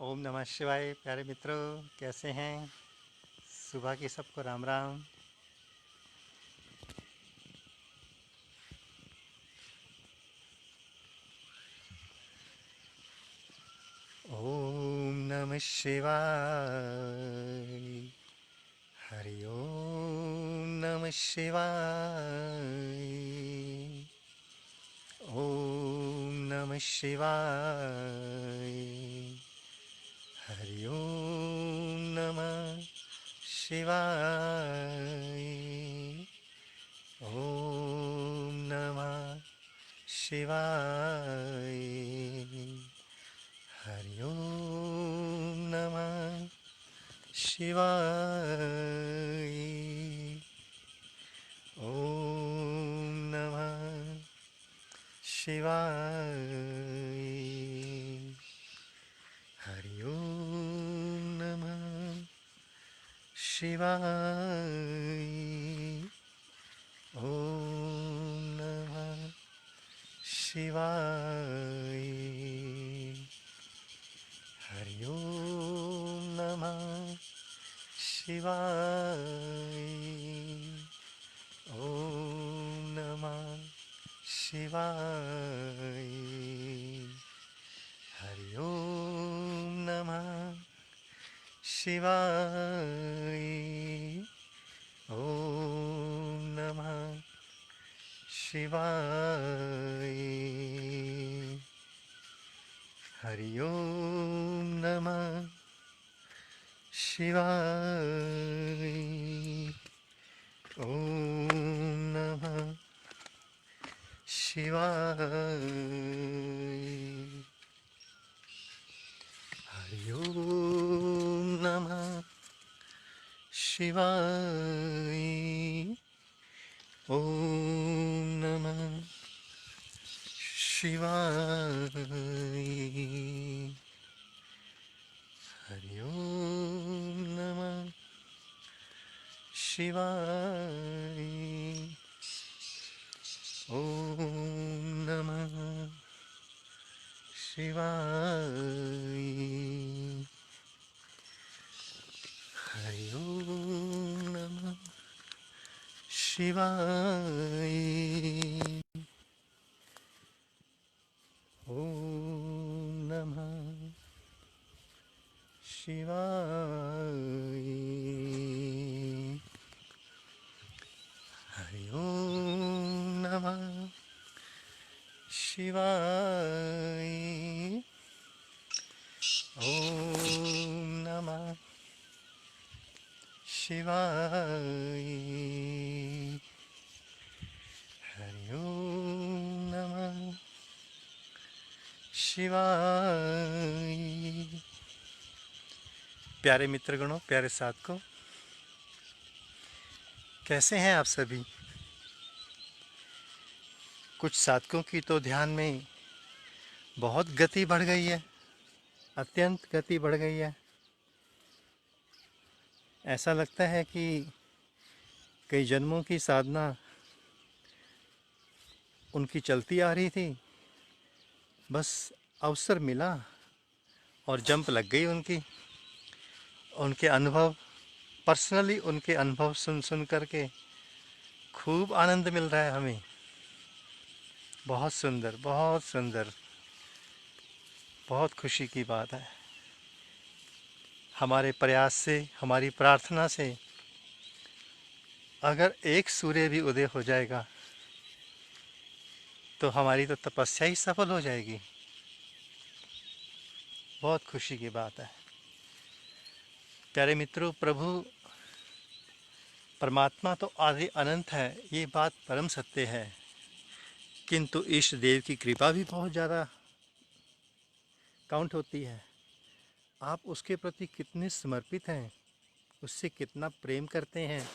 ओम नमः शिवाय। प्यारे मित्रों, कैसे हैं? सुबह की सबको राम राम। ओम नमः शिवाय। हरि ओम नमः शिवाय। ओम नमः शिवाय। हरि ओम नमः शिवाय। ओम नमः शिवाय। हरि ओम नमः शिवाय। ओम नमः शिवाय। हरि ओम नमः शिवाय। ओम नमः शिवाय। हरि ओम नमः शिवाय। ओम नमः शिवाय। हरि ओम नमः शिवाय। ओम नमः शिवाय। हरि ओम नमः शिवाय। ओम नमः शिवाय। हरि ओम नमः शिवाय। ओम नमः शिवाय। हरि ओम नमः शिवाय। ओम नमः शिवाय। हरि ओम नमः शिवाय। ओम नमः शिवाय। हरि ओम नमः शिवाय। ओम नमः शिवाय। हरि ओम नमः शिवाय। प्यारे मित्रगणों, प्यारे साधकों, कैसे हैं आप सभी? कुछ साधकों की तो ध्यान में बहुत गति बढ़ गई है, अत्यंत गति बढ़ गई है। ऐसा लगता है कि कई जन्मों की साधना उनकी चलती आ रही थी, बस अवसर मिला और जंप लग गई उनकी। उनके अनुभव, पर्सनली उनके अनुभव सुन सुन करके खूब आनंद मिल रहा है हमें। बहुत सुंदर, बहुत सुंदर, बहुत खुशी की बात है। हमारे प्रयास से, हमारी प्रार्थना से अगर एक सूर्य भी उदय हो जाएगा तो हमारी तो तपस्या ही सफल हो जाएगी। बहुत खुशी की बात है। प्यारे मित्रों, प्रभु परमात्मा तो आदि अनंत है, ये बात परम सत्य है, किंतु इष्ट देव की कृपा भी बहुत ज़्यादा काउंट होती है। आप उसके प्रति कितने समर्पित हैं, उससे कितना प्रेम करते हैं,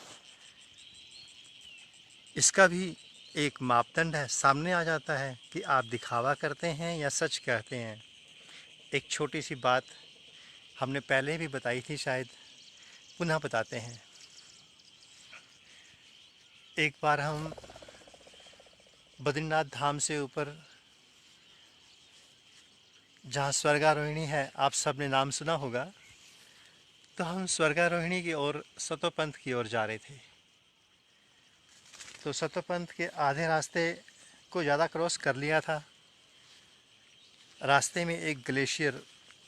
इसका भी एक मापदंड है, सामने आ जाता है कि आप दिखावा करते हैं या सच कहते हैं। एक छोटी सी बात हमने पहले भी बताई थी, शायद पुनः बताते हैं। एक बार हम बद्रीनाथ धाम से ऊपर जहाँ स्वर्गारोहिणी है, आप सब ने नाम सुना होगा। तो हम स्वर्गारोहिणी की ओर सतोपंथ की ओर जा रहे थे। तो सतोपंथ के आधे रास्ते को ज़्यादा क्रॉस कर लिया था। रास्ते में एक ग्लेशियर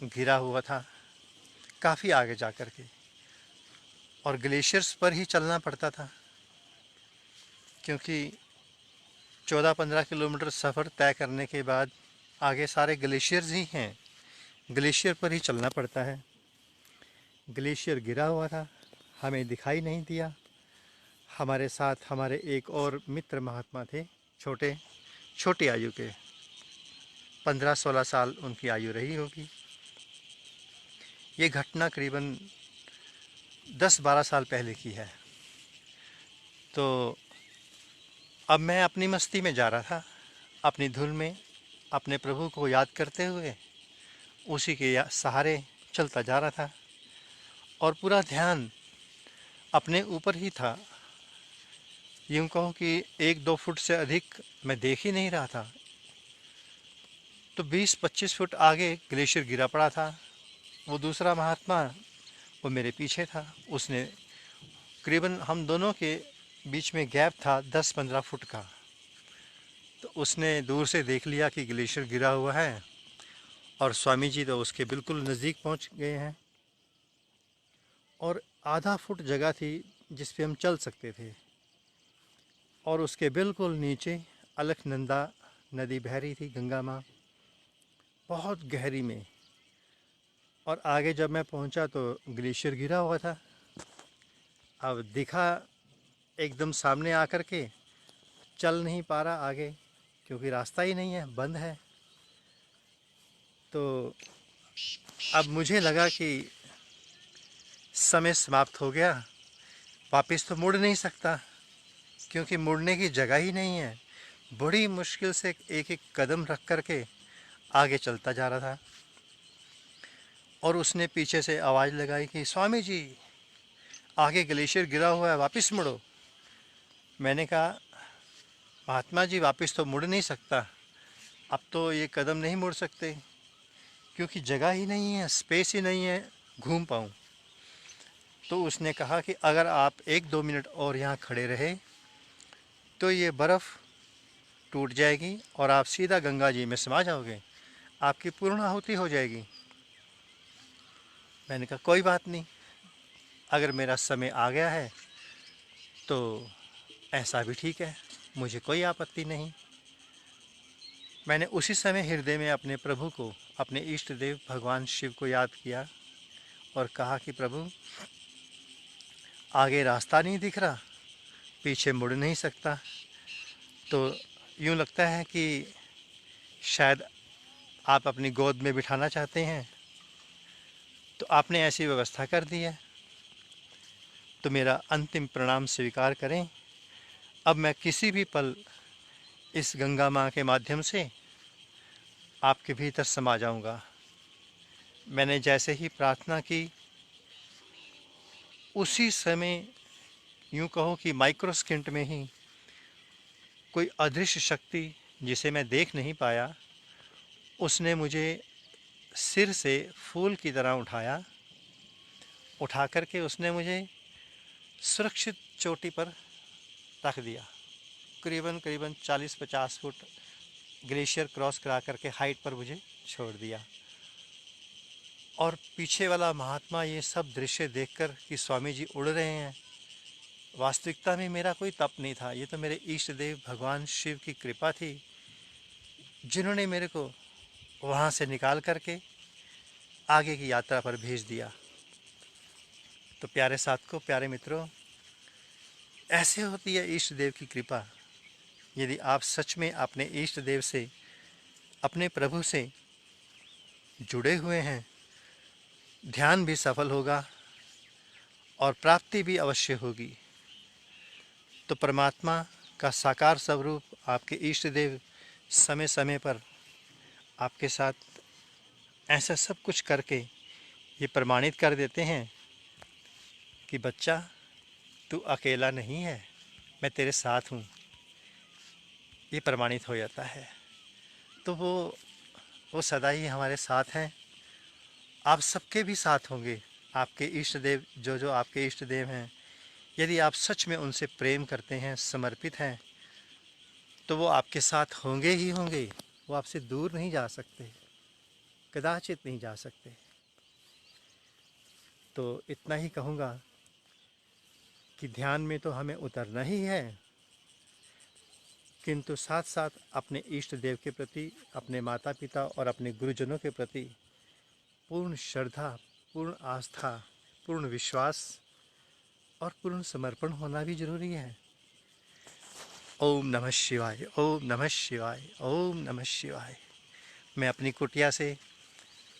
घिरा हुआ था काफ़ी आगे जा कर के, और ग्लेशियर्स पर ही चलना पड़ता था क्योंकि 14-15 किलोमीटर सफ़र तय करने के बाद आगे सारे ग्लेशियर्स ही हैं। ग्लेशियर पर ही चलना पड़ता है। ग्लेशियर गिरा हुआ था, हमें दिखाई नहीं दिया। हमारे साथ हमारे एक और मित्र महात्मा थे, छोटी आयु के, 15-16 साल उनकी आयु रही होगी। ये घटना करीबन 10-12 साल पहले की है। तो अब मैं अपनी मस्ती में जा रहा था, अपनी धुन में, अपने प्रभु को याद करते हुए उसी के सहारे चलता जा रहा था, और पूरा ध्यान अपने ऊपर ही था। यूँ कहो कि 1-2 फुट से अधिक मैं देख ही नहीं रहा था। तो 20-25 फुट आगे ग्लेशियर गिरा पड़ा था। वो दूसरा महात्मा, वो मेरे पीछे था। उसने करीबन हम दोनों के बीच में गैप था 10-15 फुट का। तो उसने दूर से देख लिया कि ग्लेशियर गिरा हुआ है, और स्वामी जी तो उसके बिल्कुल नज़दीक पहुंच गए हैं, और आधा फुट जगह थी जिस पे हम चल सकते थे, और उसके बिल्कुल नीचे अलकनंदा नदी बह रही थी, गंगा माँ, बहुत गहरी में। और आगे जब मैं पहुंचा तो ग्लेशियर गिरा हुआ था। अब दिखा एकदम सामने आकर के, चल नहीं पा रहा आगे क्योंकि रास्ता ही नहीं है, बंद है। तो अब मुझे लगा कि समय समाप्त हो गया, वापस तो मुड़ नहीं सकता क्योंकि मुड़ने की जगह ही नहीं है। बड़ी मुश्किल से एक एक कदम रख कर के आगे चलता जा रहा था, और उसने पीछे से आवाज़ लगाई कि स्वामी जी, आगे ग्लेशियर गिरा हुआ है, वापस मुड़ो। मैंने कहा महात्मा जी, वापस तो मुड़ नहीं सकता, अब तो ये कदम नहीं मुड़ सकते क्योंकि जगह ही नहीं है, स्पेस ही नहीं है घूम पाऊँ। तो उसने कहा कि अगर आप 1-2 मिनट और यहाँ खड़े रहे तो ये बर्फ़ टूट जाएगी और आप सीधा गंगा जी में समा जाओगे, आपकी पूर्ण आहुति हो जाएगी। मैंने कहा कोई बात नहीं, अगर मेरा समय आ गया है तो ऐसा भी ठीक है, मुझे कोई आपत्ति नहीं। मैंने उसी समय हृदय में अपने प्रभु को, अपने इष्ट देव भगवान शिव को याद किया और कहा कि प्रभु, आगे रास्ता नहीं दिख रहा, पीछे मुड़ नहीं सकता, तो यूँ लगता है कि शायद आप अपनी गोद में बिठाना चाहते हैं, तो आपने ऐसी व्यवस्था कर दी है, तो मेरा अंतिम प्रणाम स्वीकार करें। अब मैं किसी भी पल इस गंगा माँ के माध्यम से आपके भीतर समा जाऊंगा। मैंने जैसे ही प्रार्थना की, उसी समय, यूँ कहो कि माइक्रो सेकंड में ही, कोई अदृश्य शक्ति जिसे मैं देख नहीं पाया, उसने मुझे सिर से फूल की तरह उठाया। उठा कर के उसने मुझे सुरक्षित चोटी पर रख दिया। करीबन करीबन 40-50 फुट ग्लेशियर क्रॉस करा करके हाइट पर मुझे छोड़ दिया। और पीछे वाला महात्मा ये सब दृश्य देखकर कि स्वामी जी उड़ रहे हैं, वास्तविकता में मेरा कोई तप नहीं था, ये तो मेरे इष्ट देव भगवान शिव की कृपा थी, जिन्होंने मेरे को वहाँ से निकाल करके आगे की यात्रा पर भेज दिया। तो प्यारे साथियों, प्यारे मित्रों, ऐसे होती है इष्ट देव की कृपा। यदि आप सच में अपने इष्ट देव से, अपने प्रभु से जुड़े हुए हैं, ध्यान भी सफल होगा और प्राप्ति भी अवश्य होगी। तो परमात्मा का साकार स्वरूप आपके इष्ट देव समय समय पर आपके साथ ऐसा सब कुछ करके ये प्रमाणित कर देते हैं कि बच्चा, तू अकेला नहीं है, मैं तेरे साथ हूँ। ये प्रमाणित हो जाता है। तो वो वो सदा ही हमारे साथ हैं। आप सबके भी साथ होंगे। आपके इष्ट देव जो जो आपके इष्ट देव हैं, यदि आप सच में उनसे प्रेम करते हैं, समर्पित हैं, तो वो आपके साथ होंगे ही होंगे। वो आपसे दूर नहीं जा सकते, कदाचित नहीं जा सकते। तो इतना ही कहूँगा कि ध्यान में तो हमें उतरना ही है, किंतु साथ साथ अपने इष्ट देव के प्रति, अपने माता पिता और अपने गुरुजनों के प्रति पूर्ण श्रद्धा, पूर्ण आस्था, पूर्ण विश्वास और पूर्ण समर्पण होना भी जरूरी है। ओम नमः शिवाय, ओम नमः शिवाय, ओम नमः शिवाय। मैं अपनी कुटिया से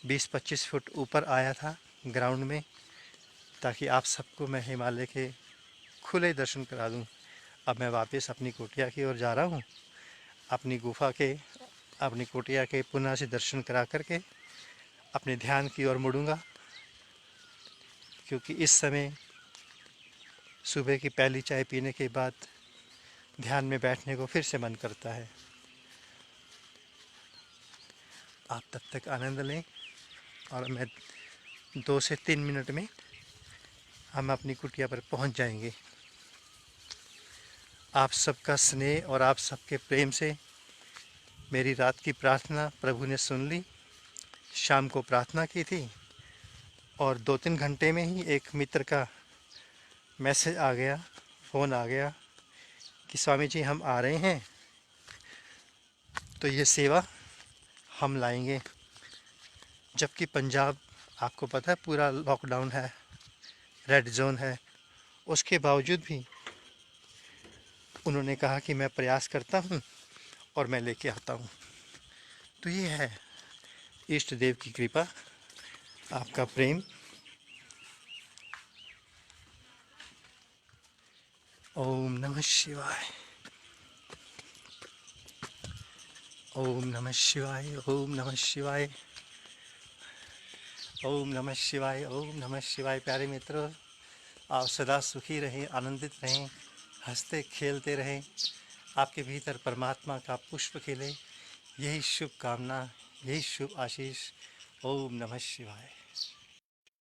20-25 फुट ऊपर आया था ग्राउंड में, ताकि आप सबको मैं हिमालय के खुले दर्शन करा दूं। अब मैं वापस अपनी कुटिया की ओर जा रहा हूं। अपनी गुफा के, अपनी कुटिया के पुनः से दर्शन करा करके अपने ध्यान की ओर मुड़ूंगा, क्योंकि इस समय सुबह की पहली चाय पीने के बाद ध्यान में बैठने को फिर से मन करता है। आप तब तक आनंद लें और मैं 2 से 3 मिनट में हम अपनी कुटिया पर पहुंच जाएंगे। आप सबका स्नेह और आप सबके प्रेम से मेरी रात की प्रार्थना प्रभु ने सुन ली। शाम को प्रार्थना की थी और 2-3 घंटे में ही एक मित्र का मैसेज आ गया, फ़ोन आ गया कि स्वामी जी हम आ रहे हैं, तो ये सेवा हम लाएंगे। जबकि पंजाब आपको पता है पूरा लॉकडाउन है, रेड जोन है, उसके बावजूद भी उन्होंने कहा कि मैं प्रयास करता हूँ और मैं लेके आता हूँ। तो ये है इष्ट देव की कृपा, आपका प्रेम। ओम नमः शिवाय, ओम नमः शिवाय, ओम नमः शिवाय, ओम नमः शिवाय, ओम नमः शिवाय। प्यारे मित्रों, आप सदा सुखी रहें, आनंदित रहें, हंसते खेलते रहें, आपके भीतर परमात्मा का पुष्प खिले, यही शुभ कामना, यही शुभ आशीष। ओम नमः शिवाय।